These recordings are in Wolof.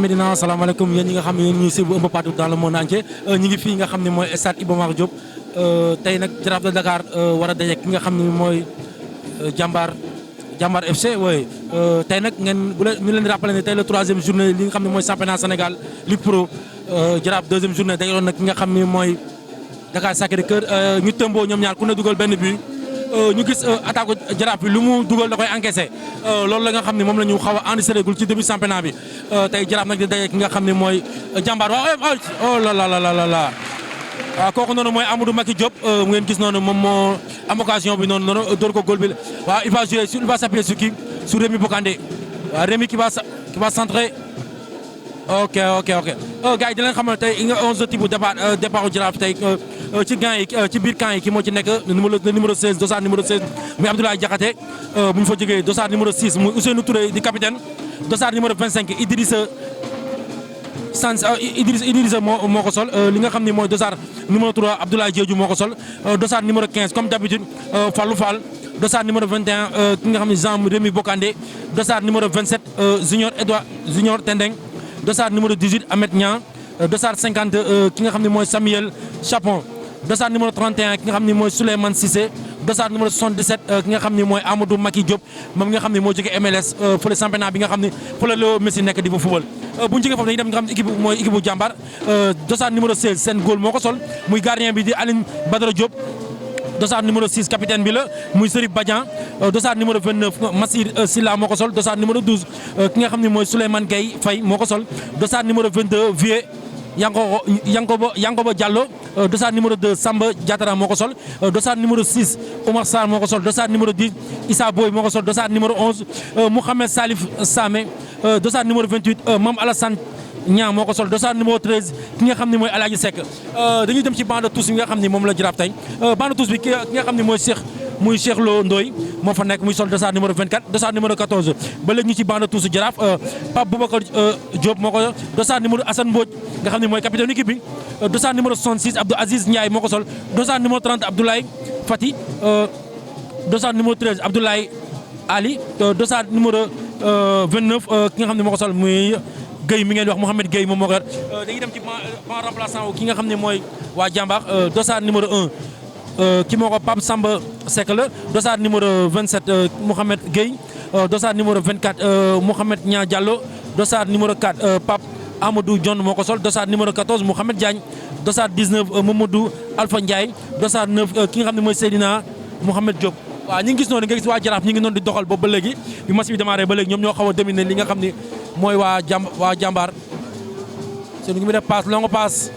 Médina salaamaaleykum yéen ñi nga xam ne ñu suivre un peu partout dans le monde entier ñi ngi fii nga xam ne mooy stade Iba Mar Diop tey nag Jaraaf de Dakar war a daje ki nga xam ne mooy Jambar FC oui tey nag ngeen bu ñu leen di rappelé ne tey la 3e journée li nga xam ne mooy championnat Sénégal Ligue Pro Jaraaf 2e journée daje doon nag ki nga xam ne mooy Dakar Sacré-Cœur ñu tëmboo ñoom ñaar ku ne dugal benn but ñu gis attaque Jaraaf bi lu mu dugal da koy encaissé loolu la nga xam ne moom la ñu xaw a enregistré gul ci début championnat bi tey Jaraaf nag di daje ki nga xam ne mooy Jambar waaw oh la la la la la waaw kooku noonu mooy Amadou Macky Diop mu ngeen gis noonu moom moo am occasion bi noonu door ko góol bi waaw il va jouer il va s'appuyer sur qui sur Rémi Bokandé waaw Rémi qui va centrer ok gars yi di leen xamal tey 11 type départ Jaraaf tey ci gants yi ci biir camp yi ki moo ci nekk numéro 16 dossard numéro 16 muy Abdoulaye Diakhaté bu ñu fa jógee dossard numéro 6 muy Ousseynou Touré di capitaine dossard numéro 25 Idrissa moo ko sol li nga xam ne mooy dossard numéro 3 Abdoulaye Diédhiou moo ko sol dossard numéro 15 comme d'habitude Fallou Fall dossard numéro 21 ki nga xam ne Jean Rémi Bokandé dossard numéro 27 Junior Tendeng dossard numéro 18 Ahmed Niang dossard 50 ki nga xam ne mooy Samuel Chapon dossard numéro 31 ki nga xam ne mooy Souleymane Cissé dossard numéro 77 ki nga xam ne mooy Amadou Macky Diop moom nga xam ne moo jógee MLS fële championnat bi nga xam ne fële la Messi nekk di fa football bu ñu jógee foofu dañuy dem nga xam ne équipe mooy équipe bu Jambar dossard numéro 16 seen góol moo ko sol muy gardien bi di Aline Badara Diop dossard numéro 6 capitaine bi la muy Serif Badian dossard numéro 29 Massir Silla moo ko sol dossard numéro 12 ki nga xam ne mooy Souleymane Gueye Faye moo ko sol dossard numéro 22 Vieux Yankoba Diallo dossard numéro 2 Samba Diatara moo ko sol dossard numéro 6 Oumar Sarr moo ko sol dossard numéro 10 Issa Boy moo ko sol dossard numéro 11 Mouhamed Salif Samé dossard numéro 28 Mame Alassane Niang moo ko sol dossard numéro 13 ki nga xam ne mooy Alaaji Seck dañuy dem ci banc de touche bi nga xam ne moom la Jaraaf tey banc de touche bi ki nga xam ne mooy Cheikh Lo Ndoye moo fa nekk muy sol dossard numéro 24 dossard numéro 14 ba léegi ñu ci banc de touche Jaraaf Pape Boubacar Diop moo ko dossard numéro Assane Mbodj nga xam ne mooy capitaine équipe bi dossard numéro 66 Abdou Aziz Ndiaye moo ko sol dossard numéro 30 Abdoulaye Fati dossard numéro 13 Abdoulaye Ali dossard numéro 29 ki nga xam ne moo ko sol muy Guèye mi ngeen wax Mouhamed Guèye moom moo ko yor dañuy dem ci banc remplaçant ki nga xam ne mooy waa Jambar dossard numéro 1 ki moo ko Pape Samba Seck la dossard numéro 27 Mouhamed Guèye dossard numéro 24 Mouhamed Niang Diallo dossard numéro 4 Pape Amadou Dione moo ko sol dossard numéro 14 Mouhamed Diagne dossard 19 Mamadou Alpha Ndiaye dossard 9 ki nga xam ne mooy Seydina Mouhamed Diop. waaw ñi ngi gis noonu nga gis waa Jaraaf ñi ngi noonu di doxal boobu ba léegi bi match bi démarré ba léegi ñoom ñoo xaw a dominer li nga xam ne mooy waa Jambar seen ngi mu def passe longue passe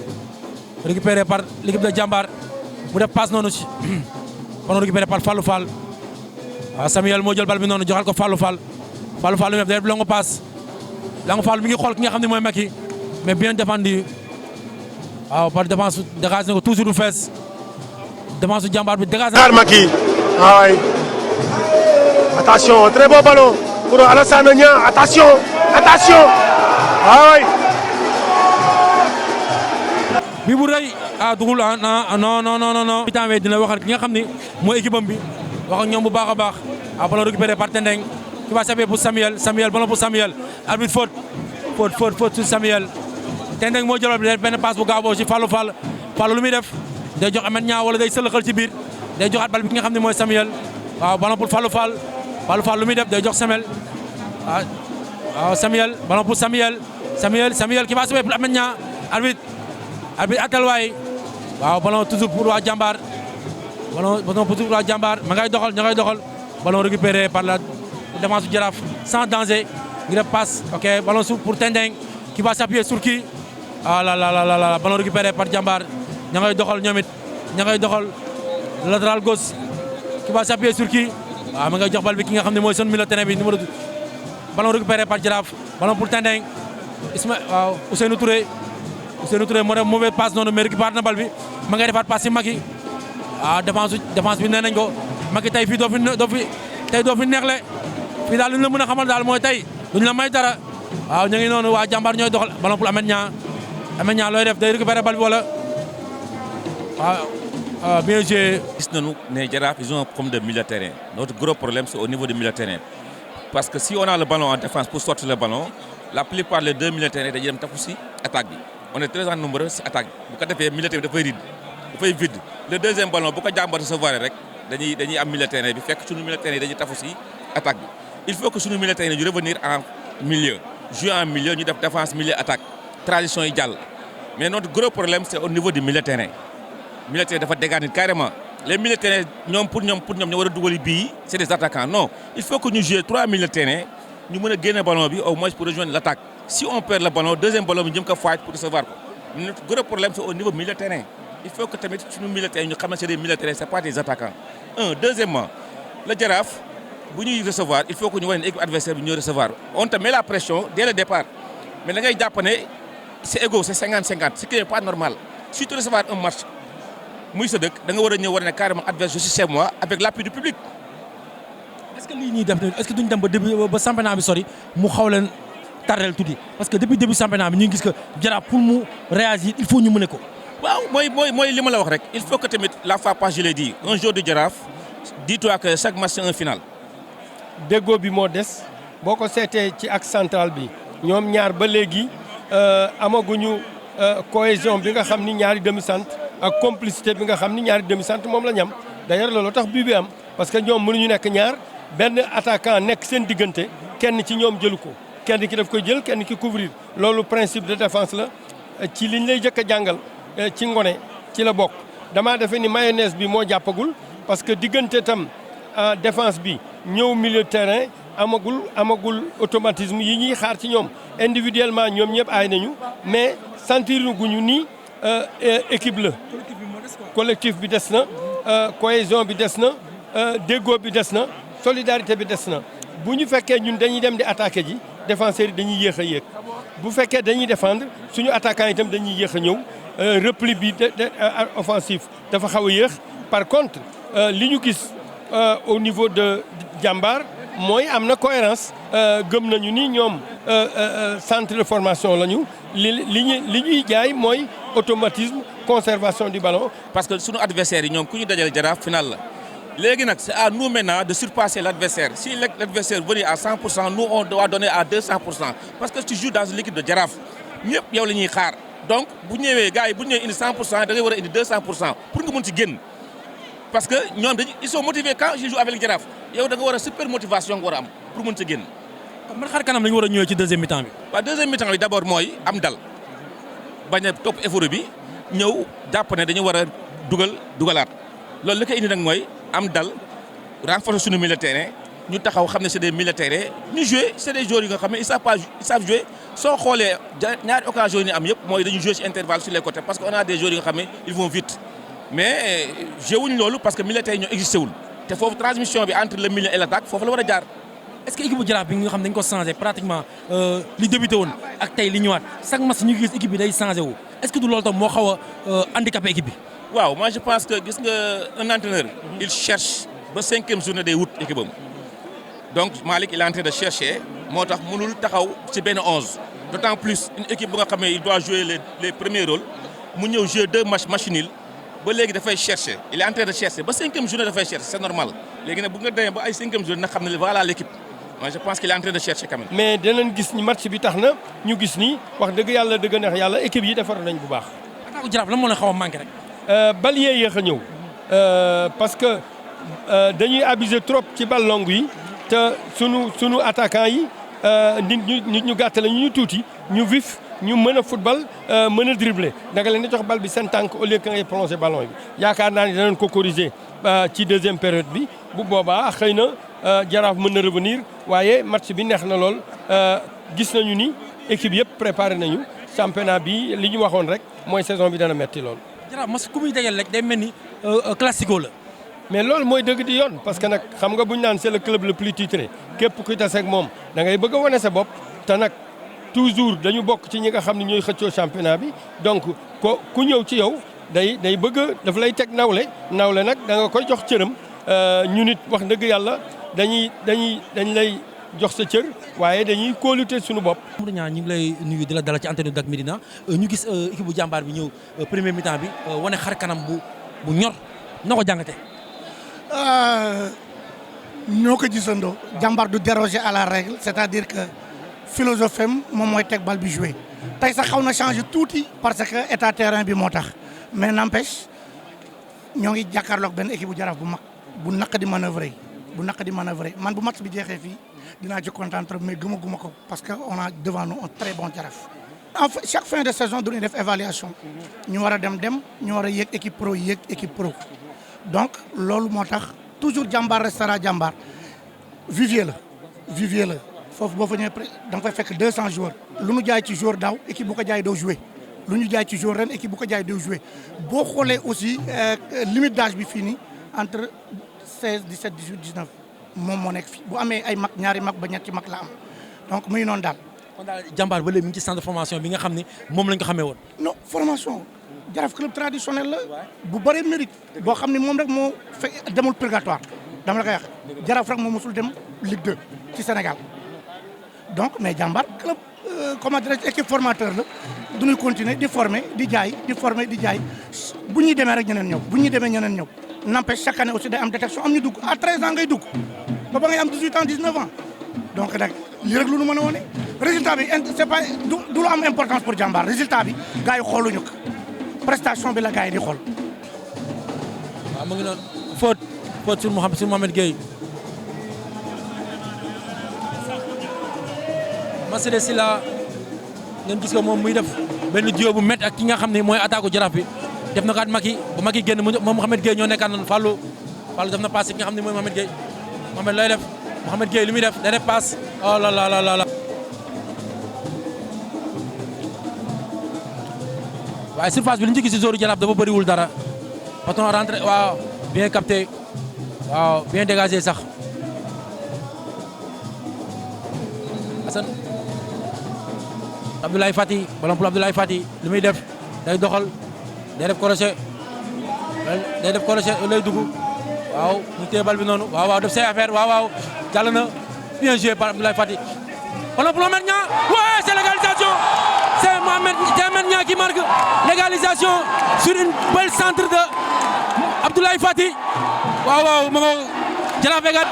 récupéré par l'équipe de Jambar mu def passe noonu si kon récupéré par Fallou Fall waaw Samuel moo jël bal bi noonu joxal ko Fallou Fall lu def day def longue passe mi ngi xool ki nga xam ne mooy Macky mais bien défendu waaw par défense dégage na ko toujours du fees défense su Jambar bi dégage na Macky waay attention très beau ballon pour Alassane Niang attention waay bi bu rëy dugul non temps bi dina waxal ki nga xam ne mooy équipe am bi wax ak ñoom bu baax a baax ballon récupéré par Tendeng qui va s'appuyer pour Samuel ballon pour Samuel arbitre faute sur Samuel Tendeng moo jëloon bi benn passe bu gaaw boo ci Fallou lu muy def day jox Ahmed Niang wala day sëlëxal ci biir day joxaat bal bi ki nga xam ne mooy Samuel waaw ballon pour Fallou Fall lu muy def day jox Samuel waaw Samuel ballon pour Samuel qui va s'appuyer pour Ahmed Niang arbitre atal waay waaw ballon toujours pour waa Jambar ballon toujours pour waa Jambar ma ngay doxal ballon récupéré par la défense du Jaraaf sans danger ngi def passe ok ballon pour Tendeng qui va s'appuyer sur qui la ballon récupéré par Jambar ña ngay doxal ñoom it latéral gauche qui va s'appuyer sur qui waaw ma ngay jox bal bi ki nga xam ne mooy son milieu terrain bi numéro ballon récupéré par Jaraaf ballon pour Tendeng waaw Ousseynou Touré moo def mauvais passe noonu mais récupéré na bal bi ma ngay defaat passe si Macky waaw défense bi nee nañ ko Macky tey fii doo fi neexle fii daal li ñu la mën a xamal daal mooy tey duñ la may dara waaw ñu ngi noonu waa Jambar ñooy doxal ballon pour Ahmed Niang looy def day récupéré bal bi wala waaw bien joué. gis nañu ne Jaraaf ils ont un problème de milieu de terrain notre gros problème c'est au niveau du milieu de terrain parce que si on a le ballon en défense pour sortir le ballon la plupart les 2 milieux de terrain dañuy dem tafu si attaque bi on est très en nombreux si attaque bi bu ko defee milieu de terrain dafay vide le deuxième ballon bu ko jàmbar recevoir rek dañuy am milieu de terrain bi fekk suñu milieu de terrain dañuy tafu si attaque bi il faut que suñu milieu de terrain ñu revenir en milieu jouer en milieu ñu def défense milieu attaque transition yi jàll mais notre gros problème c'est au niveau du milieu de terrain milieu de terrain dafa dégager carrément les milieux de terrain ñoom pour ñoom ñu war a dugali bii c'est des attaquants non il faut que ñu jouer 3 milieux de terrain ñu mën a génne ballon bi au moins pour rejoindre l'attaque si on perd le ballon deuxième ballon bi jëm ko faaj pour recevoir ko notre gros problème c'est au niveau milieu de terrain il faut que tamit suñu milieu de terrain ñu xam ne c'est des milieux de terrain c'est pas des attaquants deuxièmement le Jaraaf bu ñuy recevoir il faut que ñu wane ne équipe adversaire bi ñuy recevoir on te met la pression dès le départ mais da ngay jàpp ne c'est égaux c'est 50-50 ce qui n'est pas normal si tu recevoir un match muy sa dëkk da nga war a ñëw war ne carrément adversaire je suis chez moi avec l'appui du public. est-ce que lii ñuy def est-ce que duñ dem ba début ba championnat bi sori mu xaw leen tardel tuuti parce que depuis début championnat bi ñu ngi gis que Jaraaf pour mu réagir il faut ñu mën ko. waaw mooy li ma la wax rek il faut que tamit la fois passée je l'ai dit un jour de Jaraaf dis-toi que chaque match c'est un final. déggoo bi moo des boo ko seetee ci axe central bi ñoom ñaar ba léegi amaguñu cohésion bi nga xam ni ñaari demi-centre ak complicité bi nga xam ni ñaari demi-centre moom la ñu am d'ailleurs loolu tax bii bi am parce que ñoom mënuñu nekk ñaar benn attaquant nekk seen diggante kenn ci ñoom jëlu ko kenn ki daf koy jël kenn ki couvrir loolu principe de défense la ci liñ lay jëkk a jàngal ci ngone ci la bokk. damaa defe ni mayonnaise bi moo jàppagul parce que diggante tam défense bi ñëw milieu de terrain amagul automatisme yi ñuy xaar ci ñoom individuellement ñoom ñëpp aay nañu mais sentir guñu ni équipe la. collectif bi des na cohésion bi des na déggoo bi des na solidarité bi des na bu ñu fekkee ñun dañuy dem di attaquer ji défenseurs yi dañuy yéex a yéeg bu fekkee dañuy défendre suñu attaquants itam dañuy yéex a ñëw repli bi offensif dafa xaw a yéex par contre li ñu gis au niveau de Jambar mooy am na cohérence gëm nañu ni ñoom centre de formation lañu li ñuy jaay mooy automatisme conservation du ballon. parce que suñu adversaire yi ñoom ku ñu dajal Jaraaf final la léegi nag c'est à nous maintenant de surpasser l'adversaire si l'adversaire venait à 100% nous on doit donner à 200% parce que tu joues dans l'équipe de Jaraaf ñëpp yow la ñuy xaar donc bu ñëwee gars yi bu ñëwee indi 100% da ngay war a indi 200% pour nga mën ci génn parce que ñoom ils sont motivés quand je joue avec Jaraaf yow da nga war a super motivation nga war a am pour mën ci génn. man xar kanam la ñu war a ñëwee ci deuxième mi-temps bi. waaw deuxième mi-temps bi d'abord mooy am dal bañ a topp effort bi ñëw jàpp ne dañu war a dugalaat loolu li ko indi nag mooy am dal renforcer suñu milieu de terrain ñu taxaw xam ne c'est des milieux de terrain ñu jouer c'est des joueurs yi nga xam ne ils savent jouer soo xoolee ñaari occasion yi ñu am yëpp mooy dañu jouer ci intervalle sur les côtés parce que on a des joueurs yi nga xam ne ils vont vite mais joué wuñ loolu parce que milieu de terrain ñoo existé wul te foofu transmission bi entre le milieu et l'attaque foofu la war a jaar. est-ce que équipe bu Jaraaf bi nga xam dañ ko changé pratiquement li débuté woon ak tey li ñëwaat chaque match ñu gis équipe bi day changé wu est-ce que du loolu tam moo xaw a handicapé équipe bi. waaw moi je pense que gis nga un entraîneur il cherche ba 5e journée day wut équipe am donc Malick il est en train de chercher moo tax mënul taxaw ci benn 11 d'autant plus une équipe bu nga xam ne il doit jouer les premiers rôles mu ñëw jouer 2 matchs match nul ba léegi dafay chercher il est en train de chercher ba 5e journée dafay chercher c'est normal léegi nag bu nga demee ba ay 5e journée nag xam ne voilà l'équipe moi je pense qu'il est en train de chercher quand même. mais danañ gis ni match bi tax na ñu gis ni wax dëgg yàlla dëgg neex yàlla équipe yi defar nañ bu baax. attaque Jaraaf lan moo leen xaw a manqué rek. bal yee yéex a ñëw parce que dañuy abuser trop ci bal long yi te sunu attaquants yi nit ñu gàtt la ñu tuuti ñu vif ñu mën a football mën a dribbler da nga leen di jox bal bi seen tànk au lieu que ngay plonger ballon bi yaakaar naa ni danañ ko corriger ci deuxième période bi bu boobaa xëy na Jaraaf mën na revenir waaye match bi neex na lool gis nañu ni équipe yëpp préparé nañu championnat bi li ñu waxoon rek mooy saison bi dana metti lool. Jaraaf mas ku muy dajal rek day mel ni classico la. mais loolu mooy dëgg di yoon parce que nag xam nga bu ñu naan c'est le club le plus titré képp kuy tase ak moom da ngay bëgg a wane sa bopp te nag toujours dañu bokk ci ñi nga xam ne ñooy xëccoo championnat bi donc ku ñëw ci yow day bëgg daf lay teg nawle nag da nga koy jox cëram ñu nit wax dëgg yàlla dañ lay jox sa cër waaye dañuy kóolute suñu bopp. Amadou Niang ñu ngi lay nuyu di la dalal ci antenne Dak Médina ñu gis équipe bu jàmbaar bi ñëw premier mi-temps bi wane xar kanam bu ñor noo ko jàngatee. ñoo ko gisandoo jàmbaar du déroger à la règle c'est-à-dire que philosophie am moom mooy teg bal bi joué tey sax xaw na changé tuuti parce que état terrain bi moo tax mais n'empêche ñoo ngi jàkkaarloog benn équipe bu Jaraaf bu mag bu naq di manœuvrer man bu match bi jeexee fii dinaa ci kontaan trop mais gëmaguma ko parce que on a devant nous un très bon Jaraaf. en fait chaque fin de saison dañuy def évaluation ñu war a dem ñu war a yéeg équipe pro donc loolu moo tax toujours jàmbaar restera jàmbaar vivier la foofu boo fa ñëwee da nga fay fekk 200 joueurs lu ñu jaay ci joueur daaw équipe bu ko jaay doo jouer lu ñu jaay ci joueur ren équipe bu ko jaay doo jouer boo xoolee aussi limite d'âge bi fii nii entre 16 17 18 19 moom moo nekk fii bu amee ay mag ñaari mag ba ñetti mag la am donc muy noonu daal. kon daal jàmbaar ba léegi mi ngi ci centre de formation bi nga xam ne moom lañ ko xamee woon. non formation Jaraaf club traditionnel la bu bëree mérite boo xam ne moom rek moo fekk demul purgatoire dama la koy wax Jaraaf rek moo mosul dem Ligue 2 ci Sénégal donc mais jàmbaar club comment dirais-je équipe formateur la du ñuy continuer di former di jaay bu ñuy demee rek ñeneen ñëw n'empêche chaque année aussi day am détection am ñu dugg à 13 ans ngay dugg ba ngay am 18 ans 19 ans donc nag lii rek lu nu mën a wone résultat bi c'est pas du lu am importance pour jàmbaar résultat bi gars yi xooluñu ko prestation bi la gars yi di xool. waaw mu ngi noonu faute sur Mohamed Gueye. Massiré Sylla ngeen gis ko moom muy def benn jiw bu métti ak ki nga xam ne mooy attaque Jaraaf bi def na ko at Macky ba Macky génn moom Mohamed Gueye ñoo nekkaan noonu Fallou def na passe ki nga xam ne mooy Mohamed Gueye Mohamed lay def Mohamed Gueye li muy def day def passe oh là là là là. waaye surface bi li ñu ci gis si zone Jaraaf dafa bëriwul dara patron rentré waaw bien capté waaw bien dégagé sax Assane Abdoulaye Fati ballon pour Abdoulaye Fati li muy def day doxal day def crochet lay dugg waaw mu téye bal bi noonu waaw def say affaire waaw jàll na bien joué par Abdoulaye Fati ballon pour Mohamed Niang ouais c'est l'égalisation c'est Mohamed Niang qui marque l'égalisation sur une belle centre de Abdoulaye Fati waaw ma ngo Jaraaf égal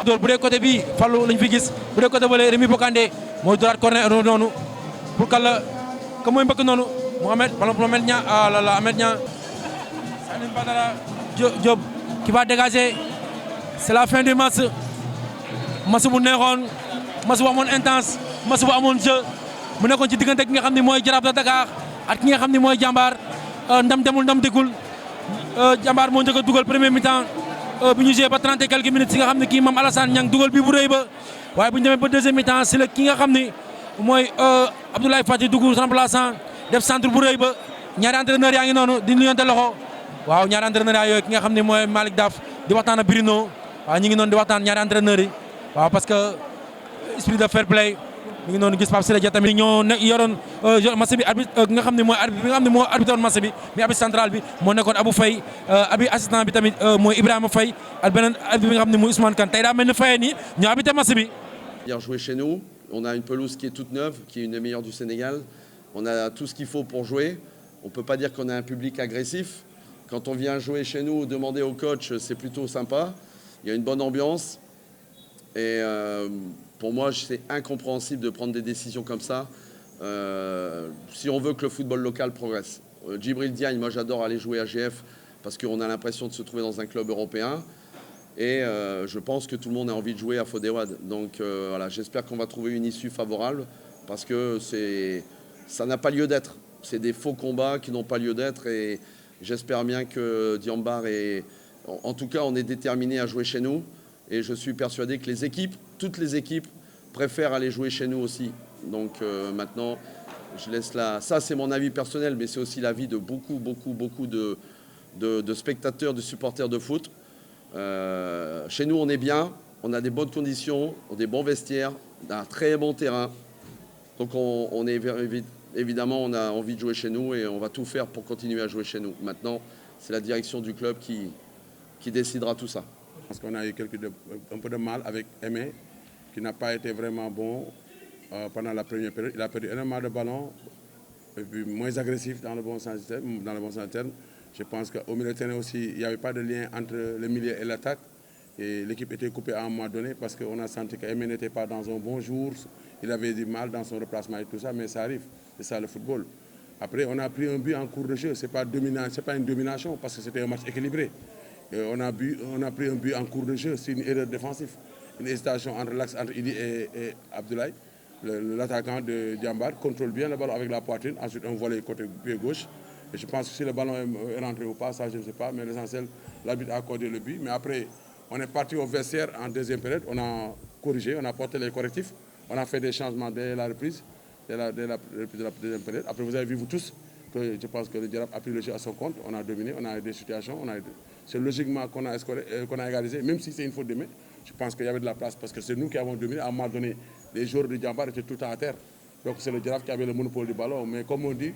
bu dee côté bi Fallou lañ fi gis bu dee côté bële Rémi Bokandé mooy dooraat corner noonu pour kàlla ka mooy mbëkk noonu Mohamed Niang ah là là Ahmed Niang Salim Badara Diop qui va dégager c'est la fin du match bu neexoon match bu amoon intense match bu amoon jeu mu nekkoon ci diggante ki nga xam ne mooy Jaraaf de Dakar ak ki nga xam ne mooy jàmbaar ndam demul ndam dikkul jàmbaar moo njëkk a dugal premier mi-temps bu ñu joué ba 30 et quelques minutes si nga xam ne kii Mame Alassane Niang dugal bi bu rëy ba waaye bu ñu demee ba deuxième mi-temps si la ki nga xam ne mooy Abdoulaye Fati dugg remplaçant def centre bu rëy ba ñaari entraîneur yaa ngi noonu di nuyonte loxo waaw ñaari entraîneur yaa yooyu ki nga xam ne mooy Malick Daf di waxtaan ak Bruno waaw ñu ngi noonu di waxtaan ñaari entraîneurs yi waaw parce que esprit de fair play mi ngi noonu gis Pape Siré Dia tamit ñoo yoroon match bi arbitre nga xam ne mooy arbitre bi nga xam ne moo arbitre match bi mi arbitre central bi moo nekkoon Abou Faye abi assistant bi tamit mooy Ibrahima Faye ak beneen arbitre bi nga xam ne mooy Ousmane Kane tey daa mel ni Faye nii ñoo arbitre match bi. Bien joué chez nous, on a une pelouse qui est toute neuve, qui est une des meilleures du Sénégal. On a tout ce qu'il faut pour jouer. On peut pas dire qu'on a un public agressif. Quand on vient jouer chez nous, demander au coach, c'est plutôt sympa. Il y a une bonne ambiance. Et pour moi, c'est incompréhensible de prendre des décisions comme ça si on veut que le football local progresse. Djibril Diagne, moi j'adore aller jouer à GF parce qu'on a l'impression de se trouver dans un club européen. Et je pense que tout le monde a envie de jouer à Fodéwad. Donc voilà, j'espère qu'on va trouver une issue favorable parce que ça n'a pas lieu d'être. C'est des faux combats qui n'ont pas lieu d'être. Et j'espère bien que Diambar est... En tout cas, on est déterminé à jouer chez nous. Et je suis persuadé que toutes les équipes préfèrent aller jouer chez nous aussi. Donc maintenant, je laisse là. Ça, c'est mon avis personnel, mais c'est aussi l'avis de beaucoup de spectateurs, de supporters de foot. Chez nous, on est bien, on a des bonnes conditions, on a des bons vestiaires, on a un très bon terrain. Donc on est évidemment, on a envie de jouer chez nous et on va tout faire pour continuer à jouer chez nous. Maintenant, c'est la direction du club qui décidera tout ça. Parce qu'on a eu un peu de mal avec Aimé, qui n'a pas été vraiment bon pendant la première période. Il a perdu énormément de ballons, et puis moins agressif dans le bon sens du terme. Je pense qu'au milieu de terrain aussi, il n'y avait pas de lien entre le milieu et l'attaque. Et l'équipe était coupée à un moment donné parce qu'on a senti qu'Aimé n'était pas dans un bon jour. Il avait du mal dans son replacement et tout ça, mais ça arrive. C'est ça le football. Après, on a pris un but en cours de jeu. Ce n'est pas une domination parce que c'était un match équilibré. Et on a pris un but en cours de jeu. C'est une erreur défensive. Une hésitation entre l'axe entre Idi et Abdoulaye. L'attaquant de Diambar contrôle bien le ballon avec la poitrine. Ensuite, un volet côté pied gauche. Et je pense que si le ballon est rentré ou pas, ça je ne sais pas. Mais l'essentiel, l'arbitre a accordé le but. Mais après, on est parti au vestiaire en deuxième période. On a corrigé, on a porté les correctifs. On a fait des changements dès la reprise, dès la reprise de la deuxième période. Après, vous avez vu, vous tous, que je pense que le Djaraaf a pris le jeu à son compte. On a dominé, on a eu des situations. C'est logiquement qu'on a égalisé, même si c'est une faute de main. Je pense qu'il y avait de la place parce que c'est nous qui avons dominé. À un moment donné, les joueurs de Diambar étaient tout le temps à terre. Donc c'est le Djaraaf qui avait le monopole du ballon. Mais comme on dit,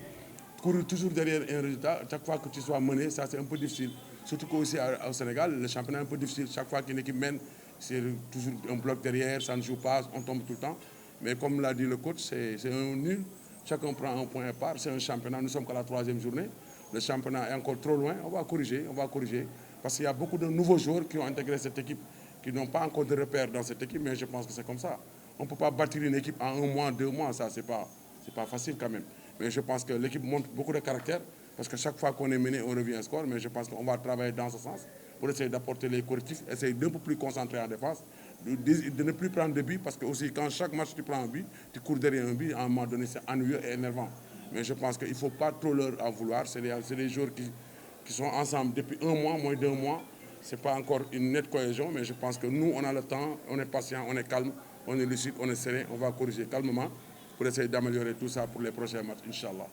courir toujours derrière un résultat, chaque fois que tu sois mené, ça c'est un peu difficile. Surtout qu'aussi au Sénégal, le championnat est un peu difficile. Chaque fois qu'une équipe mène, c'est toujours un bloc derrière, ça ne joue pas, on tombe tout le temps. Mais comme l'a dit le coach, c'est un nul. Chacun prend un point à part. C'est un championnat, nous sommes qu'à la 3e journée. Le championnat est encore trop loin, on va corriger. Parce qu'il y a beaucoup de nouveaux joueurs qui ont intégré cette équipe, qui n'ont pas encore de repères dans cette équipe, mais je pense que c'est comme ça. On ne peut pas bâtir une équipe en 1 mois, 2 mois, ça c'est pas facile quand même. Mais je pense que l'équipe montre beaucoup de caractère, parce que chaque fois qu'on est mené, on revient un score, mais je pense qu'on va travailler dans ce sens pour essayer d'apporter les correctifs, essayer d'un peu plus concentrer en défense, de ne plus prendre de but, parce que aussi quand chaque match tu prends un but, tu cours derrière un but, à un moment donné c'est ennuyeux et énervant. Mais je pense qu'il ne faut pas trop leur en vouloir, c'est des joueurs qui sont ensemble depuis 1 mois, moins d'1 mois. Ce n'est pas encore une nette cohésion, mais je pense que nous, on a le temps, on est patient, on est calme, on est lucide, on est serein, on va corriger calmement pour essayer d'améliorer tout ça pour les prochains matchs, Inch'Allah.